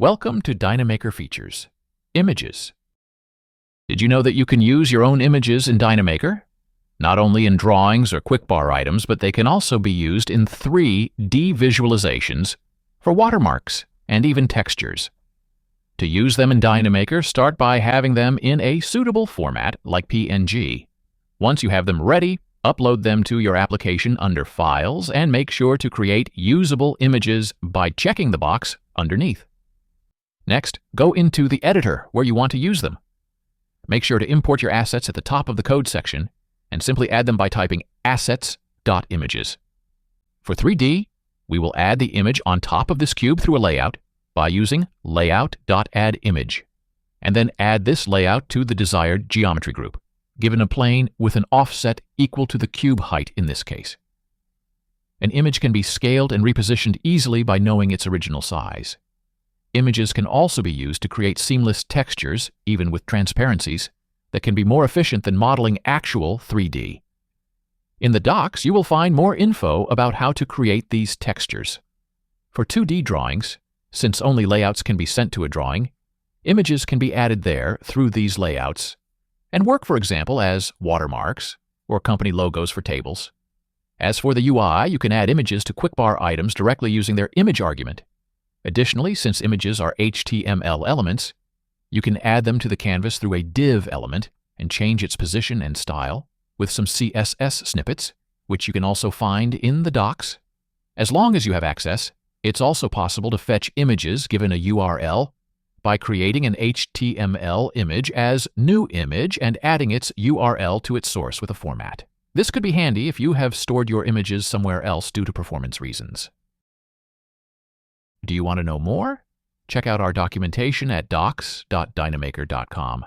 Welcome to DynaMaker Features. Images. Did you know that you can use your own images in DynaMaker? Not only in drawings or quickbar items, but they can also be used in 3D visualizations for watermarks and even textures. To use them in DynaMaker, start by having them in a suitable format like PNG. Once you have them ready, upload them to your application under Files and make sure to create usable images by checking the box underneath. Next, go into the editor where you want to use them. Make sure to import your assets at the top of the code section and simply add them by typing assets.images. For 3D, we will add the image on top of this cube through a layout by using layout.addImage, and then add this layout to the desired geometry group, given a plane with an offset equal to the cube height in this case. An image can be scaled and repositioned easily by knowing its original size. Images can also be used to create seamless textures, even with transparencies, that can be more efficient than modeling actual 3D. In the docs, you will find more info about how to create these textures. For 2D drawings, since only layouts can be sent to a drawing, images can be added there through these layouts and work, for example, as watermarks or company logos for tables. As for the UI, you can add images to quickbar items directly using their image argument. Additionally, since images are HTML elements, you can add them to the canvas through a div element and change its position and style with some CSS snippets, which you can also find in the docs. As long as you have access, it's also possible to fetch images given a URL by creating an HTML image as new image and adding its URL to its source with a format. This could be handy if you have stored your images somewhere else due to performance reasons. Do you want to know more? Check out our documentation at docs.dynamaker.com.